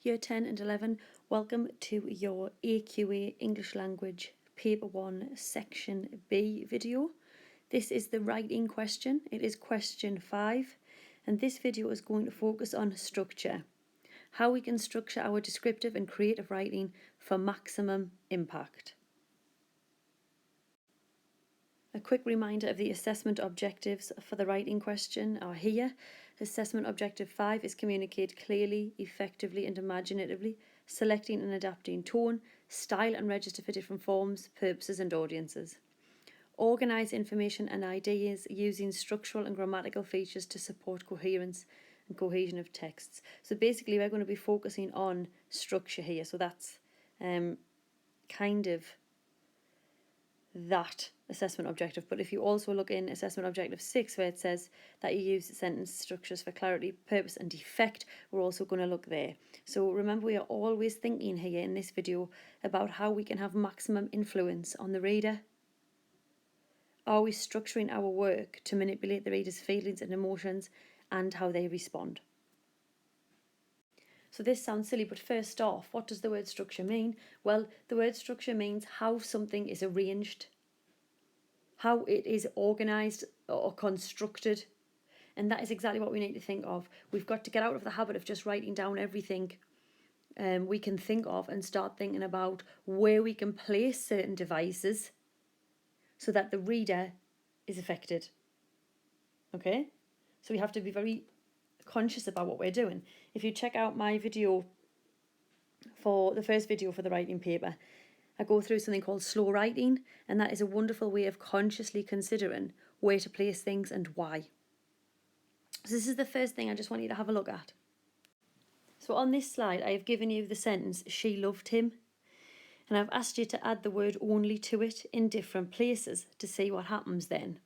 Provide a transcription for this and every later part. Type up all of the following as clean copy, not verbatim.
Year 10 and 11, welcome to your AQA English Language Paper 1 Section B video. This is the writing question. It is question 5, and this video is going to focus on structure. How we can structure our descriptive and creative writing for maximum impact. A quick reminder of the assessment objectives for the writing question are here. Assessment objective 5 is communicate clearly, effectively and imaginatively, selecting and adapting tone, style and register for different forms, purposes and audiences. Organise information and ideas using structural and grammatical features to support coherence and cohesion of texts. So basically we're going to be focusing on structure here. So that's kind of that assessment objective. But if you also look in assessment objective 6, where it says that you use sentence structures for clarity, purpose and effect, we're also going to look there. So remember, we are always thinking here in this video about how we can have maximum influence on the reader. Are we structuring our work to manipulate the reader's feelings and emotions and how they respond? So this sounds silly, but first off, what does the word structure mean? Well, the word structure means how something is arranged, how it is organised or constructed. And that is exactly what we need to think of. We've got to get out of the habit of just writing down everything we can think of and start thinking about where we can place certain devices so that the reader is affected. Okay? So we have to be very conscious about what we're doing. If you check out my video for the first video for the writing paper, I go through something called slow writing, and that is a wonderful way of consciously considering where to place things and why. So this is the first thing I just want you to have a look at. So on this slide, I have given you the sentence, she loved him, and I've asked you to add the word only to it in different places to see what happens then.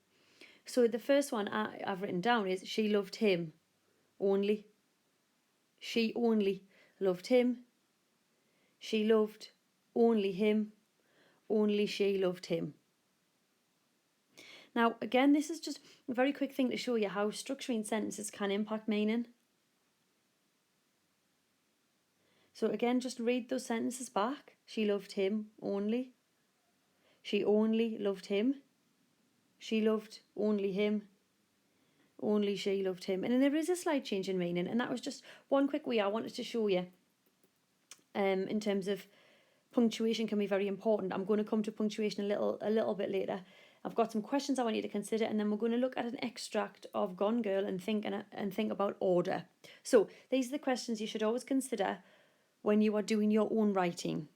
So the first one I've written down is, she loved him only. She only loved him. She loved only him. Only she loved him. Now, again, this is just a very quick thing to show you how structuring sentences can impact meaning. So again, just read those sentences back. She loved him only. She only loved him. She loved only him. Only she loved him. And then there is a slight change in meaning, and that was just one quick way I wanted to show you in terms of punctuation can be very important. I'm going to come to punctuation a little bit later. I've got some questions I want you to consider, and then we're going to look at an extract of Gone Girl and think about order. So these are the questions you should always consider when you are doing your own writing.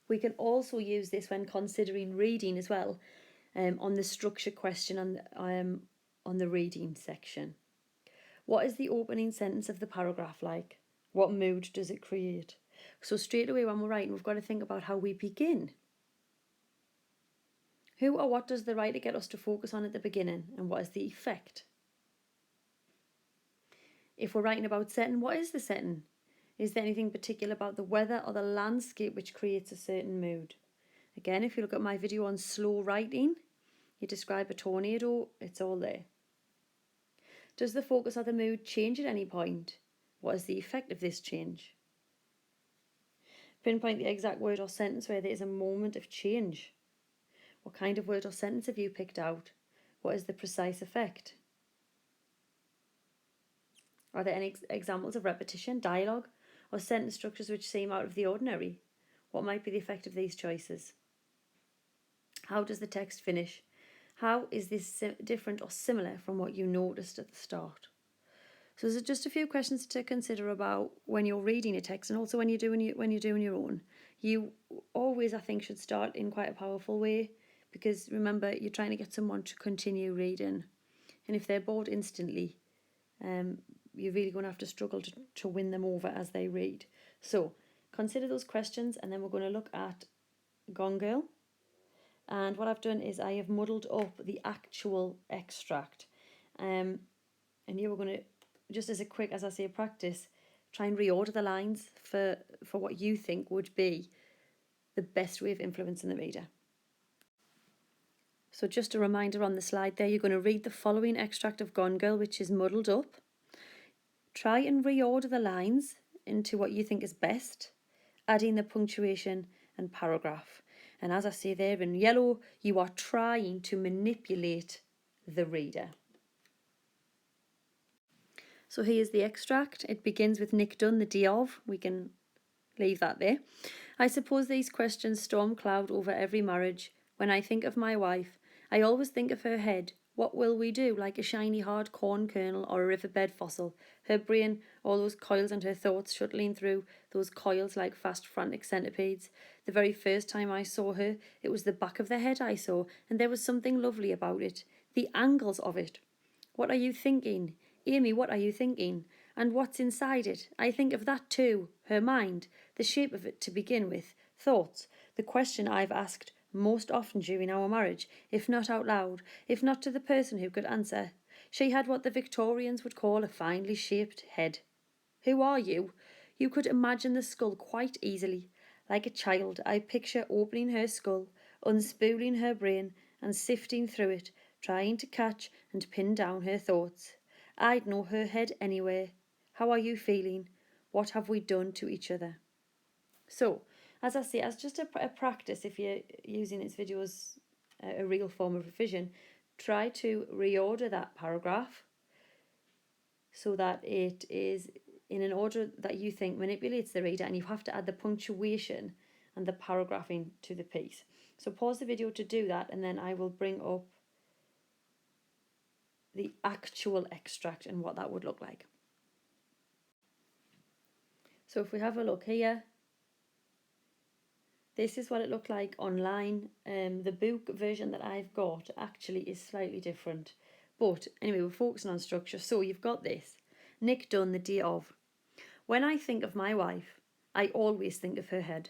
We can also use this when considering reading as well, on the structure question on the reading section. What is the opening sentence of the paragraph like? What mood does it create? So straight away when we're writing, we've got to think about how we begin. Who or what does the writer get us to focus on at the beginning, and what is the effect? If we're writing about setting, what is the setting? Is there anything particular about the weather or the landscape which creates a certain mood? Again, if you look at my video on slow writing, you describe a tornado, it's all there. Does the focus or the mood change at any point? What is the effect of this change? Pinpoint the exact word or sentence where there is a moment of change. What kind of word or sentence have you picked out? What is the precise effect? Are there any examples of repetition, dialogue, or sentence structures which seem out of the ordinary? What might be the effect of these choices? How does the text finish? How is this different or similar from what you noticed at the start? So there's just a few questions to consider about when you're reading a text, and also when you're doing your own. You always, I think, should start in quite a powerful way, because remember, you're trying to get someone to continue reading, and if they're bored instantly, you're really going to have to struggle to win them over as they read. So consider those questions, and then we're going to look at Gone Girl. And what I've done is I have muddled up the actual extract, and here we're going to, just as a quick, as I say, practice, try and reorder the lines for what you think would be the best way of influencing the reader. So just a reminder on the slide there, you're going to read the following extract of Gone Girl, which is muddled up. Try and reorder the lines into what you think is best, adding the punctuation and paragraph. And as I say there in yellow, you are trying to manipulate the reader. So here's the extract. It begins with Nick Dunn, the day of. We can leave that there. I suppose these questions storm cloud over every marriage. When I think of my wife, I always think of her head. What will we do? Like a shiny hard corn kernel or a riverbed fossil. Her brain, all those coils, and her thoughts shuttling through those coils like fast frantic centipedes. The very first time I saw her, it was the back of the head I saw, and there was something lovely about it. The angles of it. What are you thinking? Amy, what are you thinking? And what's inside it? I think of that too. Her mind, the shape of it to begin with. Thoughts, the question I've asked most often during our marriage, if not out loud, if not to the person who could answer. She had what the Victorians would call a finely shaped head. Who are you? You could imagine the skull quite easily. Like a child, I picture opening her skull, unspooling her brain, and sifting through it, trying to catch and pin down her thoughts. I'd know her head anyway. How are you feeling? What have we done to each other? So, as I say, as just a practice, if you're using this video as a real form of revision, try to reorder that paragraph so that it is in an order that you think manipulates the reader, and you have to add the punctuation and the paragraphing to the piece. So pause the video to do that, and then I will bring up the actual extract and what that would look like. So if we have a look here, this is what it looked like online. The book version that I've got actually is slightly different. But anyway, we're focusing on structure. So you've got this. Nick Dunn, the day of. When I think of my wife, I always think of her head.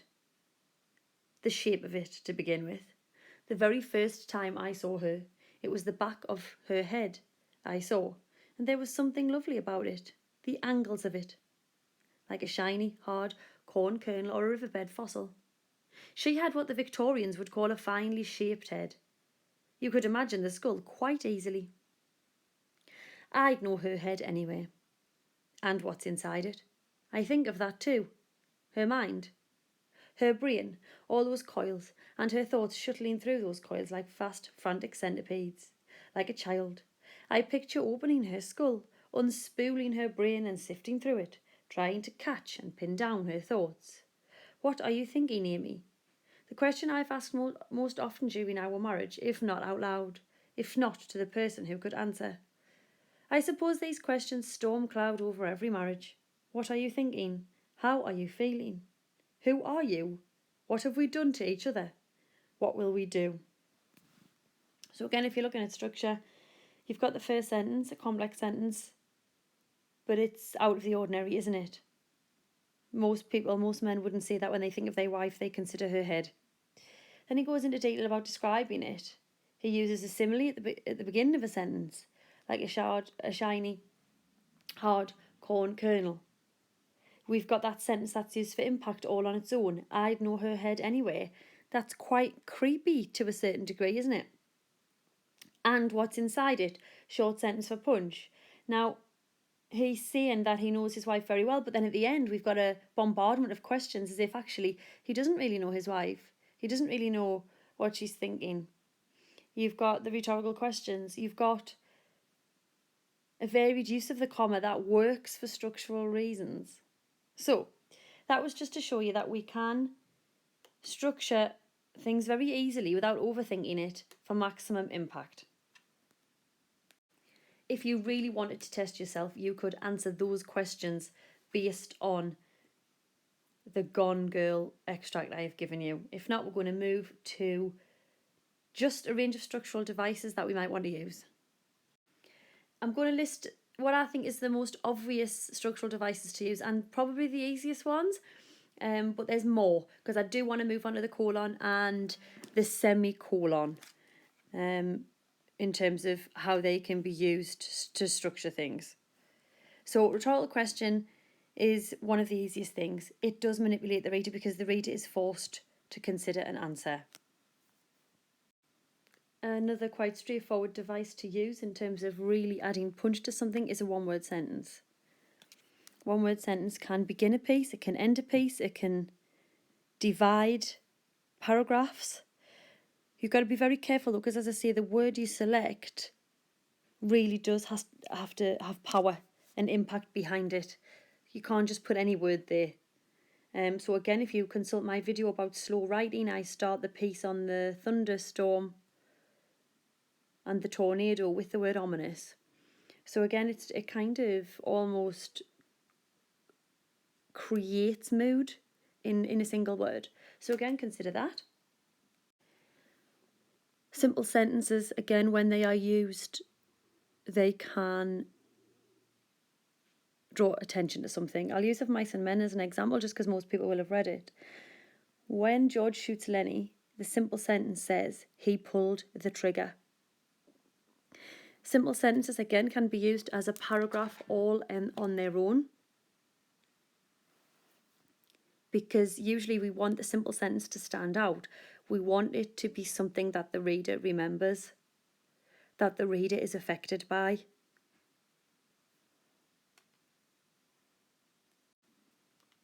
The shape of it to begin with. The very first time I saw her, it was the back of her head I saw. And there was something lovely about it. The angles of it. Like a shiny, hard corn kernel or a riverbed fossil. She had what the Victorians would call a finely shaped head. You could imagine the skull quite easily. I'd know her head anyway. And what's inside it. I think of that too. Her mind. Her brain, all those coils, and her thoughts shuttling through those coils like fast, frantic centipedes. Like a child. I picture opening her skull, unspooling her brain and sifting through it, trying to catch and pin down her thoughts. What are you thinking, Amy? The question I've asked most often during our marriage, if not out loud, if not to the person who could answer. I suppose these questions storm cloud over every marriage. What are you thinking? How are you feeling? Who are you? What have we done to each other? What will we do? So again, if you're looking at structure, you've got the first sentence, a complex sentence, but it's out of the ordinary, isn't it? Most men wouldn't say that when they think of their wife, they consider her head. Then he goes into detail about describing it. He uses a simile at the beginning of a sentence, like a shiny, hard corn kernel. We've got that sentence that's used for impact all on its own. I'd know her head anyway. That's quite creepy to a certain degree, isn't it? And what's inside it? Short sentence for punch. Now, he's saying that he knows his wife very well, but then at the end we've got a bombardment of questions as if actually he doesn't really know his wife. He doesn't really know what she's thinking. You've got the rhetorical questions. You've got a varied use of the comma that works for structural reasons. So that was just to show you that we can structure things very easily without overthinking it for maximum impact. If you really wanted to test yourself, you could answer those questions based on the Gone Girl extract I have given you. If not, we're going to move to just a range of structural devices that we might want to use. I'm going to list what I think is the most obvious structural devices to use and probably the easiest ones, but there's more because I do want to move on to the colon and the semicolon in terms of how they can be used to structure things. So rhetorical question is one of the easiest things. It does manipulate the reader because the reader is forced to consider an answer. Another quite straightforward device to use in terms of really adding punch to something is a one-word sentence. One word sentence can begin a piece, it can end a piece, it can divide paragraphs. You've got to be very careful though, because as I say, the word you select really does have to have power and impact behind it. You can't just put any word there. So again, if you consult my video about slow writing, I start the piece on the thunderstorm and the tornado with the word ominous. So again, it kind of almost creates mood in a single word. So again, consider that. Simple sentences, again, when they are used, they can draw attention to something. I'll use Of Mice and Men as an example just because most people will have read it. When George shoots Lenny, the simple sentence says, he pulled the trigger. Simple sentences, again, can be used as a paragraph all on their own, because usually we want the simple sentence to stand out. We want it to be something that the reader remembers, that the reader is affected by.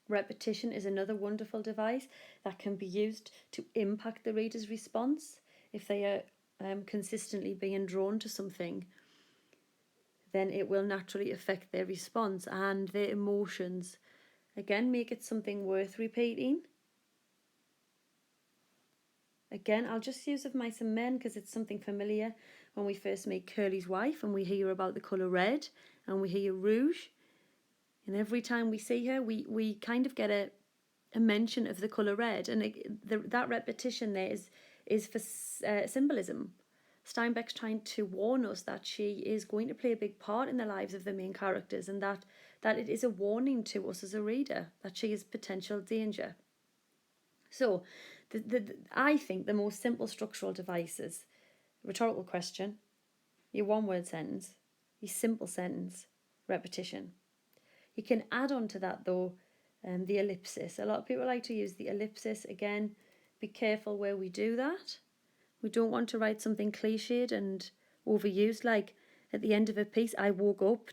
Repetition is another wonderful device that can be used to impact the reader's response. If they are consistently being drawn to something, then it will naturally affect their response and their emotions. Again, make it something worth repeating. Again, I'll just use Of Mice and Men because it's something familiar. When we first meet Curly's wife and we hear about the colour red and we hear rouge, and every time we see her, we kind of get a mention of the colour red, and that repetition there is for symbolism. Steinbeck's trying to warn us that she is going to play a big part in the lives of the main characters, and that it is a warning to us as a reader that she is potential danger. So I think the most simple structural devices: rhetorical question, your one word sentence, your simple sentence, repetition. You can add on to that though the ellipsis. A lot of people like to use the ellipsis. Again, be careful where we do that. We don't want to write something cliched and overused, like at the end of a piece, I woke up, ...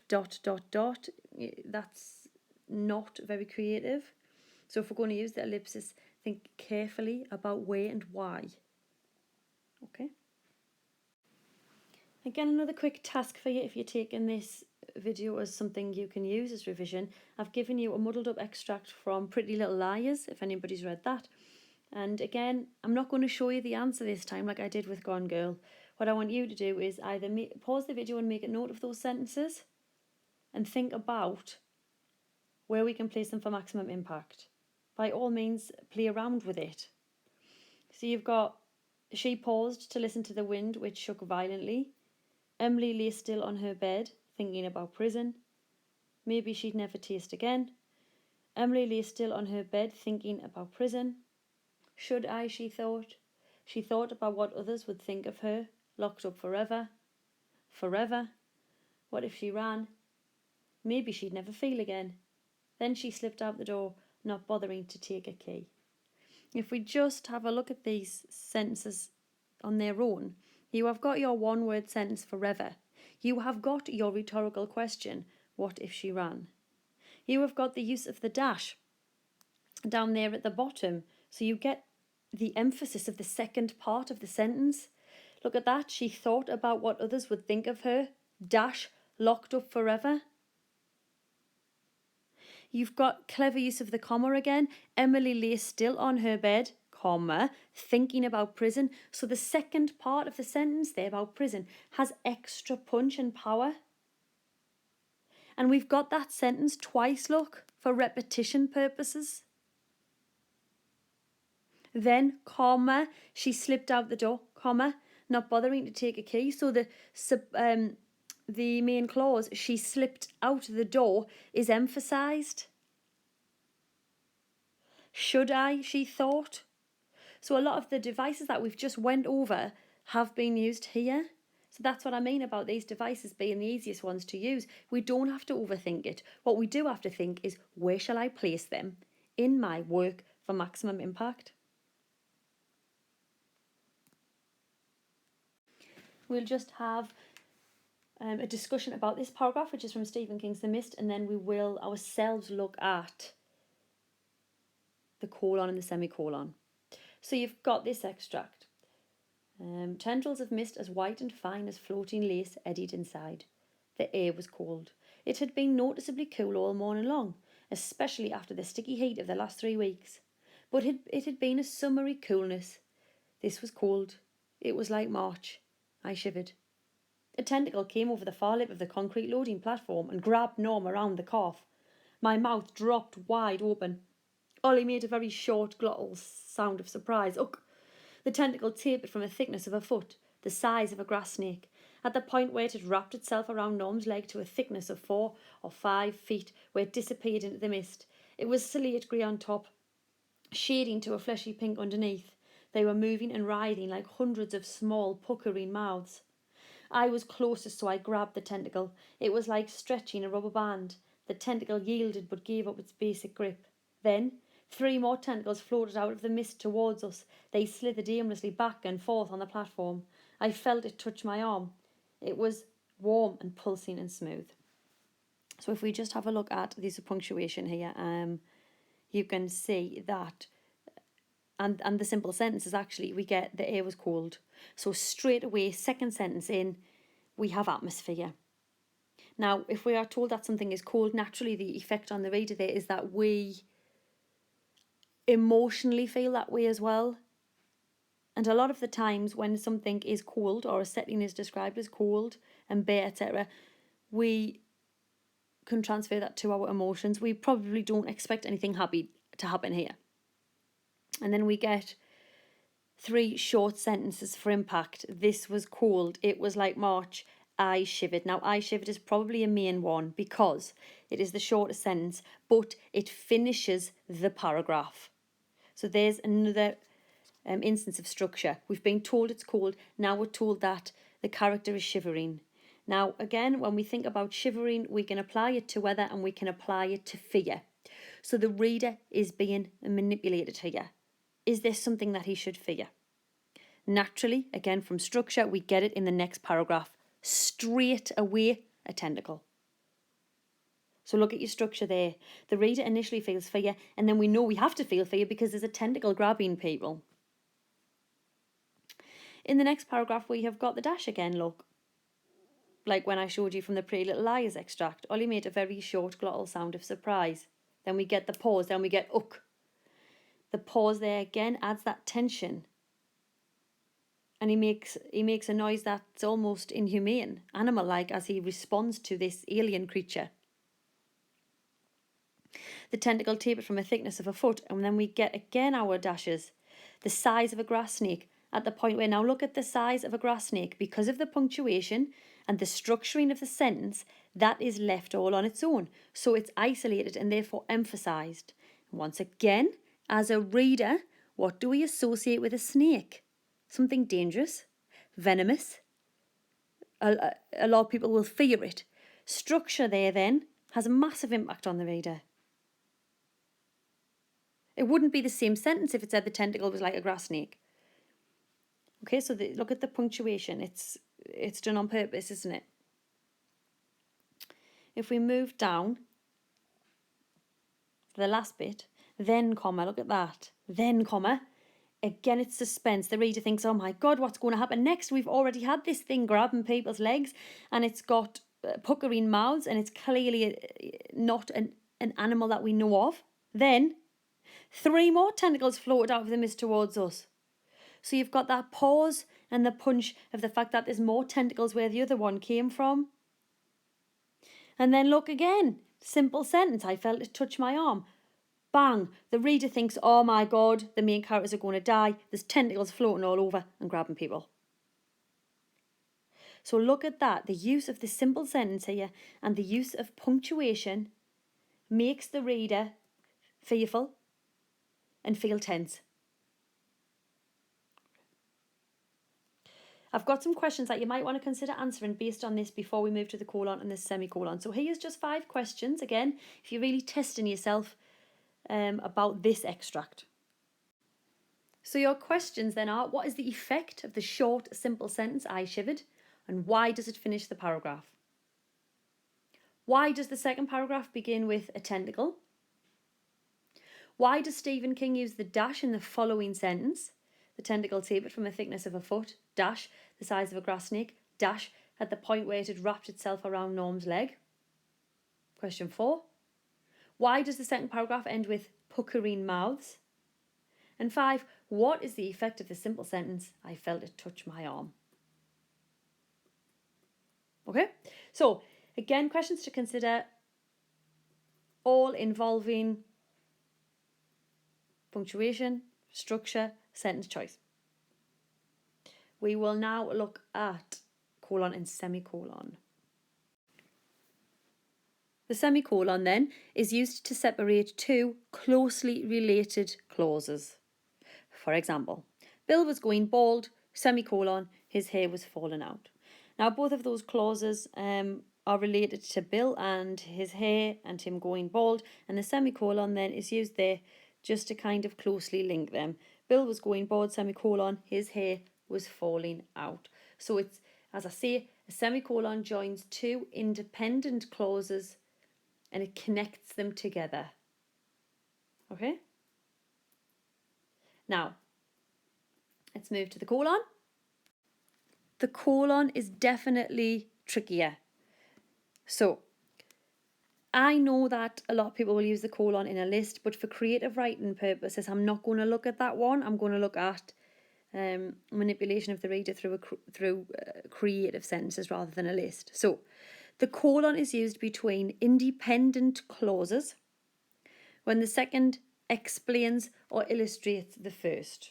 That's not very creative. So if we're going to use the ellipsis, think carefully about where and why. Okay. Again, another quick task for you if you're taking this video as something you can use as revision. I've given you a muddled up extract from Pretty Little Liars, if anybody's read that. And again, I'm not going to show you the answer this time like I did with Gone Girl. What I want you to do is either pause the video and make a note of those sentences and think about where we can place them for maximum impact. By all means, play around with it. So you've got, she paused to listen to the wind which shook violently. Emily lay still on her bed, thinking about prison. Maybe she'd never taste again. Emily lay still on her bed, thinking about prison. Should I, she thought. She thought about what others would think of her, locked up forever. Forever. What if she ran? Maybe she'd never feel again. Then she slipped out the door, not bothering to take a key. If we just have a look at these sentences on their own, you have got your one word sentence forever. You have got your rhetorical question, what if she ran? You have got the use of the dash down there at the bottom, so you get the emphasis of the second part of the sentence. Look at that, she thought about what others would think of her, dash, locked up forever. You've got clever use of the comma again. Emily lay still on her bed, comma, thinking about prison. So the second part of the sentence there about prison has extra punch and power. And we've got that sentence twice, look, for repetition purposes. Then, comma, she slipped out the door, comma, not bothering to take a key. So the main clause, she slipped out the door, is emphasised. Should I, she thought. So a lot of the devices that we've just went over have been used here. So that's what I mean about these devices being the easiest ones to use. We don't have to overthink it. What we do have to think is, where shall I place them in my work for maximum impact? We'll just have a discussion about this paragraph, which is from Stephen King's The Mist, and then we will ourselves look at the colon and the semicolon. So you've got this extract. Tendrils of mist as white and fine as floating lace eddied inside. The air was cold. It had been noticeably cool all morning long, especially after the sticky heat of the last 3 weeks. But it had been a summery coolness. This was cold. It was like March. I shivered. A tentacle came over the far lip of the concrete loading platform and grabbed Norm around the calf. My mouth dropped wide open. Ollie made a very short glottal sound of surprise. Ugh! The tentacle tapered from a thickness of a foot, the size of a grass snake. At the point where it had wrapped itself around Norm's leg to a thickness of 4 or 5 feet, where it disappeared into the mist. It was slate grey on top, shading to a fleshy pink underneath. They were moving and writhing like hundreds of small, puckering mouths. I was closest, so I grabbed the tentacle. It was like stretching a rubber band. The tentacle yielded but gave up its basic grip. Then 3 more tentacles floated out of the mist towards us. They slithered aimlessly back and forth on the platform. I felt it touch my arm. It was warm and pulsing and smooth. So if we just have a look at this punctuation here, you can see that, and the simple sentence is actually, we get the air was cold. So straight away, second sentence in, we have atmosphere. Now, if we are told that something is cold, naturally the effect on the reader there is that we emotionally feel that way as well. And a lot of the times when something is cold, or a setting is described as cold and bare, etc., we can transfer that to our emotions. We probably don't expect anything happy to happen here. And then we get 3 short sentences for impact. This was cold. It was like March. I shivered. Now, I shivered is probably a main one because it is the shortest sentence, but it finishes the paragraph. So there's another instance of structure. We've been told it's cold. Now we're told that the character is shivering. Now, again, when we think about shivering, we can apply it to weather and we can apply it to fear. So the reader is being manipulated here. Is there something that he should fear? Naturally, again, from structure, we get it in the next paragraph. Straight away, a tentacle. So look at your structure there. The reader initially feels fear, and then we know we have to feel fear because there's a tentacle grabbing people. In the next paragraph, we have got the dash again, look. Like when I showed you from the Pretty Little Liars extract. Ollie made a very short glottal sound of surprise. Then we get the pause, then we get uk. The pause there again adds that tension. And he makes a noise that's almost inhumane, animal-like, as he responds to this alien creature. The tentacle tapered from a thickness of a foot, and then we get again our dashes. The size of a grass snake, at the point where, now look at the size of a grass snake, because of the punctuation and the structuring of the sentence, that is left all on its own. So it's isolated and therefore emphasised. Once again, as a reader, what do we associate with a snake? Something dangerous, venomous. A lot of people will fear it. Structure there then has a massive impact on the reader. It wouldn't be the same sentence if it said the tentacle was like a grass snake. Okay, so look at the punctuation. It's done on purpose, isn't it? If we move down, the last bit, then comma, look at that. Then comma. Again, it's suspense. The reader thinks, oh my God, what's going to happen next? We've already had this thing grabbing people's legs and it's got puckering mouths and it's clearly not an animal that we know of. Then 3 more tentacles floated out of the mist towards us. So you've got that pause and the punch of the fact that there's more tentacles where the other one came from. And then look again. Simple sentence. I felt it touch my arm. Bang. The reader thinks, oh my God, the main characters are going to die. There's tentacles floating all over and grabbing people. So look at that. The use of the simple sentence here and the use of punctuation makes the reader fearful and feel tense. I've got some questions that you might want to consider answering based on this before we move to the colon and the semicolon. So here's just 5 questions, again, if you're really testing yourself about this extract. So your questions then are, what is the effect of the short, simple sentence, I shivered, And why does it finish the paragraph? Why does the second paragraph begin with a tentacle? Why does Stephen King use the dash in the following sentence? The tentacle tapered from the thickness of a foot, dash, the size of a grass snake, dash, at the point where it had wrapped itself around Norm's leg. Question 4. Why does the second paragraph end with puckering mouths? And 5. What is the effect of the simple sentence, I felt it touch my arm? Okay, so again, questions to consider, all involving punctuation, structure, sentence choice. We will now look at colon and semicolon. The semicolon then is used to separate two closely related clauses. For example, Bill was going bald, semicolon, his hair was falling out. Now both of those clauses are related to Bill and his hair and him going bald, and the semicolon then is used there just to kind of closely link them. Bill was going bald, semicolon, his hair was falling out. So it's, as I say, a semicolon joins two independent clauses and it connects them together. Okay? Now, let's move to the colon. The colon is definitely trickier. So, I know that a lot of people will use the colon in a list, but for creative writing purposes, I'm not going to look at that one. I'm going to look at manipulation of the reader through creative sentences rather than a list. So, the colon is used between independent clauses when the second explains or illustrates the first.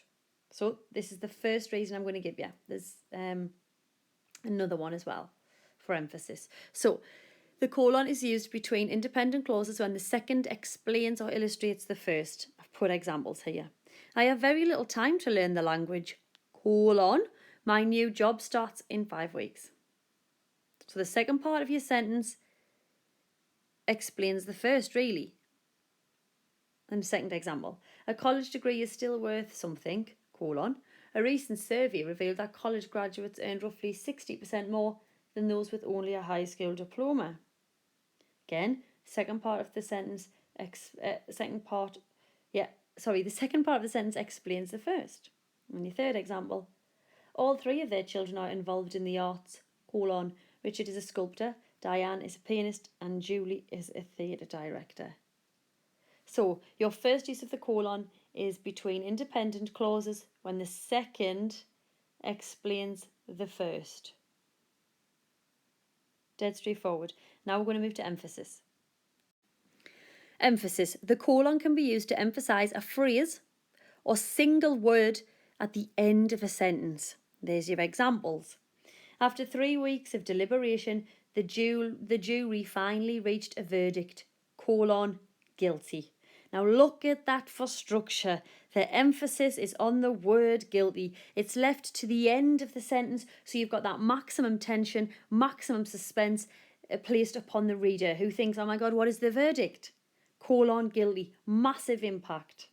So this is the first reason I'm going to give you. There's another one as well for emphasis. So the colon is used between independent clauses when the second explains or illustrates the first. I've put examples here. I have very little time to learn the language. Colon, my new job starts in 5 weeks. So the second part of your sentence explains the first, really. And the second example, a college degree is still worth something, colon. A recent survey revealed that college graduates earn roughly 60% more than those with only a high school diploma. Again, second part of the sentence, the second part of the sentence explains the first. And your third example, all 3 of their children are involved in the arts, colon. Richard is a sculptor, Diane is a pianist, and Julie is a theatre director. So your first use of the colon is between independent clauses when the second explains the first. Dead straightforward. Now we're going to move to emphasis. Emphasis. The colon can be used to emphasize a phrase or single word at the end of a sentence. There's your examples. After 3 weeks of deliberation, the jury finally reached a verdict, colon, guilty. Now look at that for structure. The emphasis is on the word guilty. It's left to the end of the sentence, so you've got that maximum tension, maximum suspense placed upon the reader who thinks, oh my God, what is the verdict? Colon, guilty. Massive impact.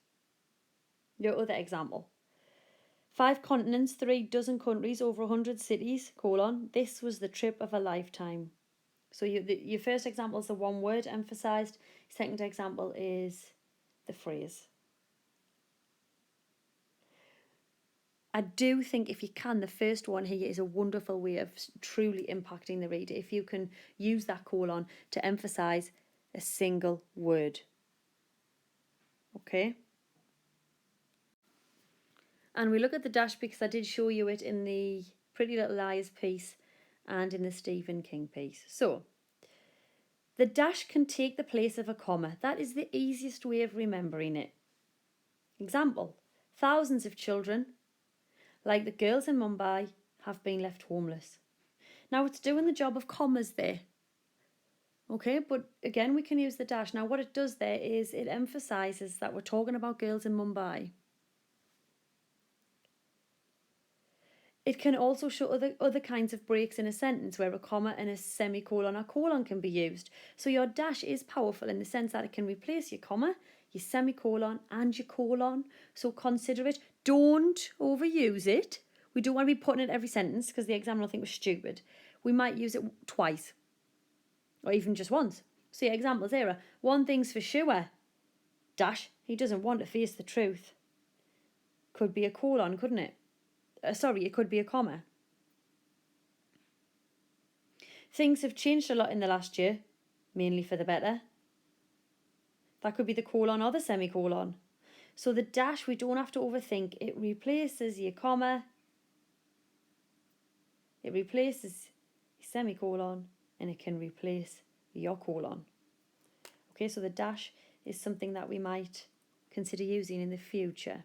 Your other example. 5 continents, 3 dozen countries, over 100 cities, colon. This was the trip of a lifetime. So your first example is the one word emphasised. Second example is the phrase. I do think if you can, the first one here is a wonderful way of truly impacting the reader. If you can use that colon to emphasise a single word. Okay? And we look at the dash because I did show you it in the Pretty Little Liars piece and in the Stephen King piece. So, the dash can take the place of a comma. That is the easiest way of remembering it. Example, thousands of children, like the girls in Mumbai, have been left homeless. Now it's doing the job of commas there. Okay, but again, we can use the dash. Now what it does there is it emphasises that we're talking about girls in Mumbai. It can also show other kinds of breaks in a sentence where a comma and a semicolon or colon can be used. So your dash is powerful in the sense that it can replace your comma, your semicolon and your colon. So consider it. Don't overuse it. We don't want to be putting it every sentence because the examiner will think we're stupid. We might use it twice or even just once. So your examples here are, one thing's for sure, dash, he doesn't want to face the truth. Could be a colon, couldn't it? It could be a comma. Things have changed a lot in the last year, mainly for the better. That could be the colon or the semicolon. So the dash, we don't have to overthink. It replaces your comma. It replaces your semicolon, and it can replace your colon. Okay, so the dash is something that we might consider using in the future.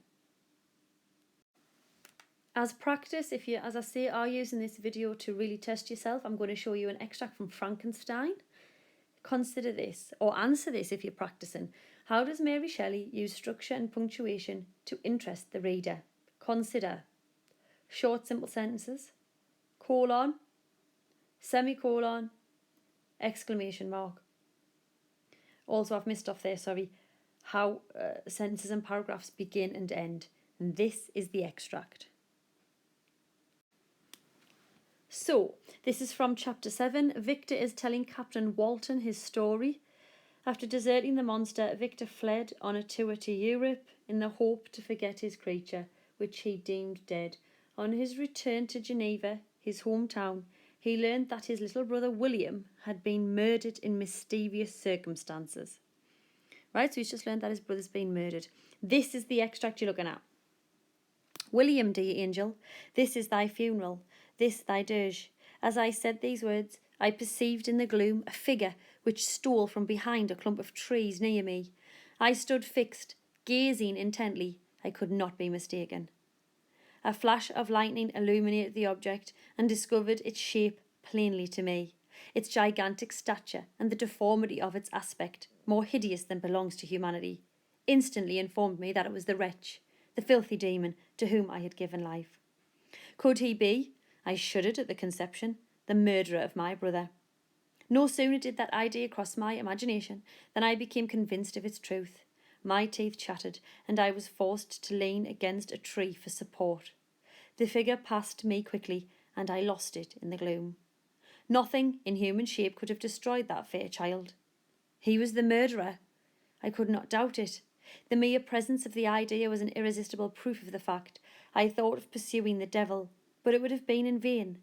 As practice, if you, as I say, are using this video to really test yourself, I'm going to show you an extract from Frankenstein. Consider this, or answer this if you're practicing. How does Mary Shelley use structure and punctuation to interest the reader? Consider short, simple sentences, colon, semicolon, exclamation mark. Also, I've missed off there, sorry, how sentences and paragraphs begin and end. And this is the extract. So, this is from chapter 7. Victor is telling Captain Walton his story. After deserting the monster, Victor fled on a tour to Europe in the hope to forget his creature, which he deemed dead. On his return to Geneva, his hometown, he learned that his little brother William had been murdered in mysterious circumstances. Right, so he's just learned that his brother's been murdered. This is the extract you're looking at. William, dear angel, this is thy funeral, this thy dirge. As I said these words, I perceived in the gloom a figure which stole from behind a clump of trees near me. I stood fixed, gazing intently. I could not be mistaken. A flash of lightning illuminated the object and discovered its shape plainly to me, its gigantic stature and the deformity of its aspect, more hideous than belongs to humanity, instantly informed me that it was the wretch, the filthy demon, to whom I had given life. Could he be, I shuddered at the conception, the murderer of my brother? No sooner did that idea cross my imagination than I became convinced of its truth. My teeth chattered, and I was forced to lean against a tree for support. The figure passed me quickly, and I lost it in the gloom. Nothing in human shape could have destroyed that fair child. He was the murderer. I could not doubt it. The mere presence of the idea was an irresistible proof of the fact. I thought of pursuing the devil, but it would have been in vain,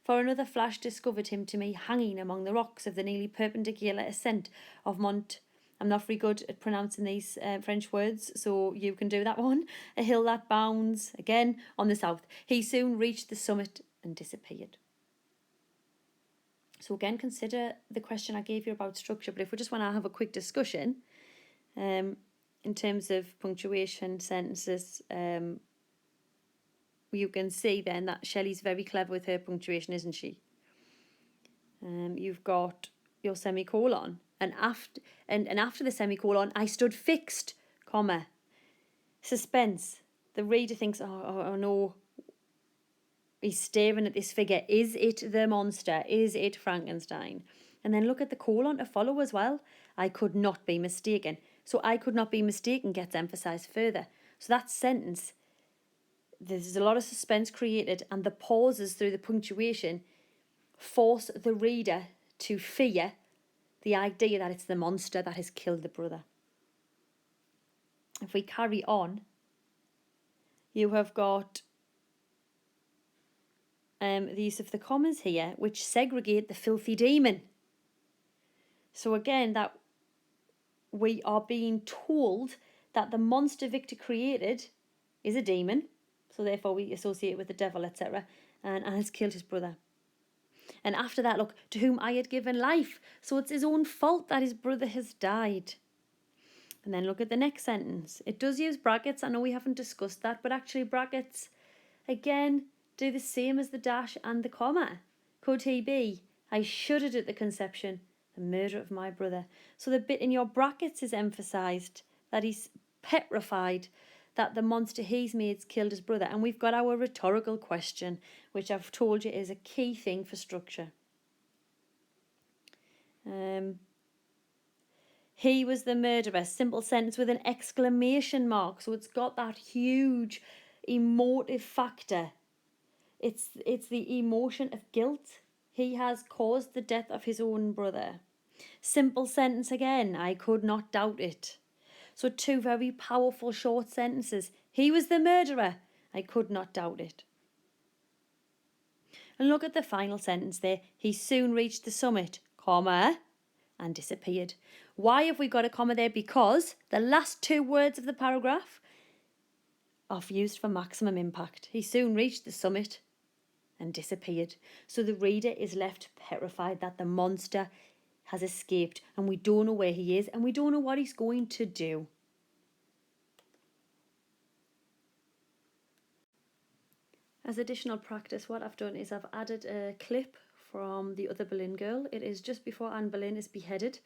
for another flash discovered him to me hanging among the rocks of the nearly perpendicular ascent of Mont. I'm not very good at pronouncing these French words, so you can do that one. A hill that bounds, again, on the south. He soon reached the summit and disappeared. So again, consider the question I gave you about structure, but if we just want to have a quick discussion, in terms of punctuation, sentences, you can see then that Shelley's very clever with her punctuation, isn't she? You've got your semicolon, and after the semicolon, I stood fixed, comma. Suspense. The reader thinks, oh no, he's staring at this figure. Is it the monster? Is it Frankenstein? And then look at the colon to follow as well. I could not be mistaken. So I could not be mistaken gets emphasised further. So that sentence, there's a lot of suspense created, and the pauses through the punctuation force the reader to fear the idea that it's the monster that has killed the brother. If we carry on, you have got the use of the commas here, which segregate the filthy demon. So again, that we are being told that the monster Victor created is a demon, so therefore we associate it with the devil, etc., and has killed his brother. And after that, look, to whom I had given life. So it's his own fault that his brother has died. And then look at the next sentence. It does use brackets. I know we haven't discussed that, but actually brackets, again, do the same as the dash and the comma. Could he be? I shuddered at the conception, the murder of my brother. So the bit in your brackets is emphasised, that he's petrified that the monster he's made's killed his brother. And we've got our rhetorical question, which I've told you is a key thing for structure. He was the murderer. Simple sentence with an exclamation mark. So it's got that huge emotive factor. It's the emotion of guilt. He has caused the death of his own brother. Simple sentence again, I could not doubt it. So two very powerful short sentences. He was the murderer. I could not doubt it. And look at the final sentence there. He soon reached the summit, comma, and disappeared. Why have we got a comma there? Because the last two words of the paragraph are used for maximum impact. He soon reached the summit and disappeared. So the reader is left petrified that the monster has escaped and we don't know where he is and we don't know what he's going to do. As additional practice, what I've done is I've added a clip from the other Boleyn girl. It is just before Anne Boleyn is beheaded.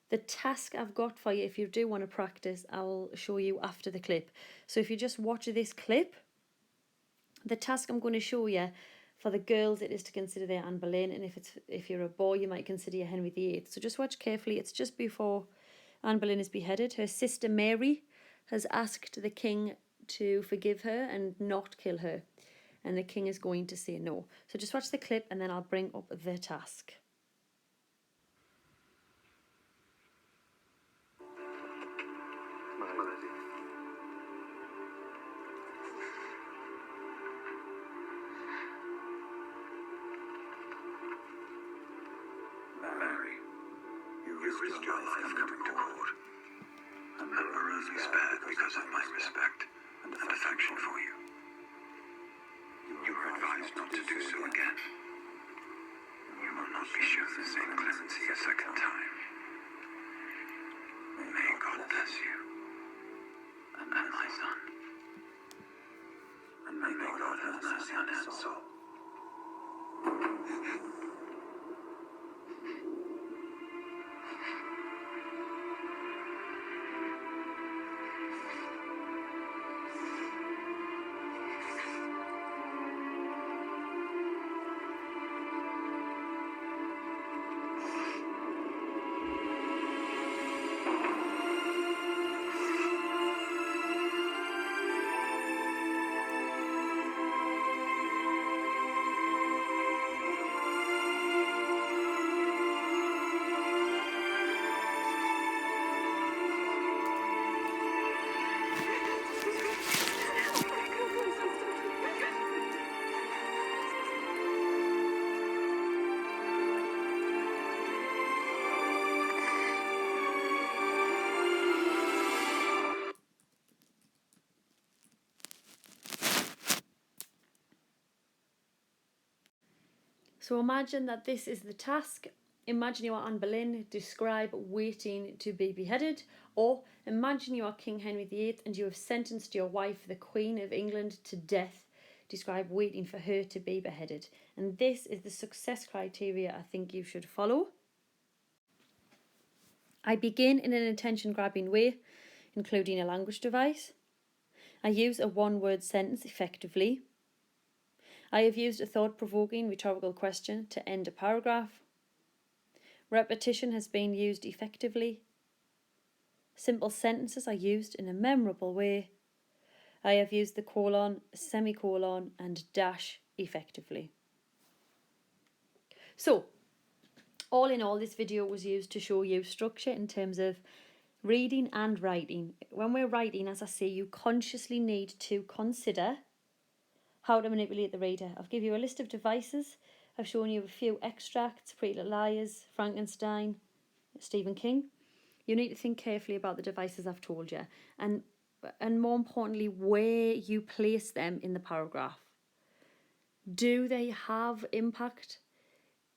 The task I've got for you, if you do want to practice, I'll show you after the clip. So if you just watch this clip, the task I'm going to show you, for the girls it is to consider their Anne Boleyn, and if you're a boy you might consider your Henry VIII. So just watch carefully. It's just before Anne Boleyn is beheaded. Her sister Mary has asked the king to forgive her and not kill her, and the king is going to say no. So just watch the clip and then I'll bring up the task. Mary, you risked your life coming to court, and merely spared because of my respect and affection for you. You were advised not to do so again. You will not be shown the same clemency a second time. May God bless you, and my son, and may God have mercy on his soul. So imagine that this is the task. Imagine you are Anne Boleyn, describe waiting to be beheaded. Or imagine you are King Henry VIII and you have sentenced your wife, the Queen of England, to death. Describe waiting for her to be beheaded. And this is the success criteria I think you should follow. I begin in an attention-grabbing way, including a language device. I use a one-word sentence effectively. I have used a thought-provoking rhetorical question to end a paragraph. Repetition has been used effectively. Simple sentences are used in a memorable way. I have used the colon, semicolon, and dash effectively. So, all in all, this video was used to show you structure in terms of reading and writing. When we're writing, as I say, you consciously need to consider how to manipulate the reader. I've given you a list of devices. I've shown you a few extracts, Pretty Little Liars, Frankenstein, Stephen King. You need to think carefully about the devices I've told you, and more importantly, where you place them in the paragraph. Do they have impact?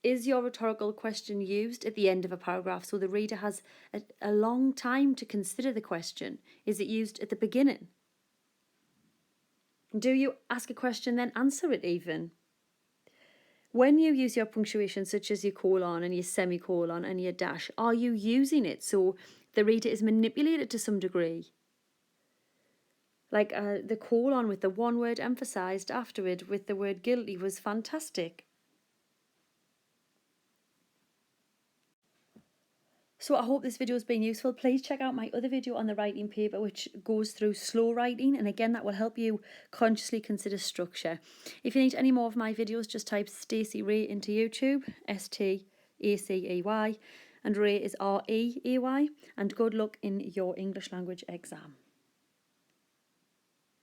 Is your rhetorical question used at the end of a paragraph so the reader has a long time to consider the question? Is it used at the beginning? Do you ask a question then answer it even? When you use your punctuation, such as your colon and your semicolon and your dash, are you using it so the reader is manipulated to some degree? Like the colon with the one word emphasised after it with the word guilty was fantastic. So I hope this video has been useful. Please check out my other video on the writing paper, which goes through slow writing, and again that will help you consciously consider structure. If you need any more of my videos, just type Stacey Ray into YouTube, STACEY, and Ray is REAY, and good luck in your English language exam.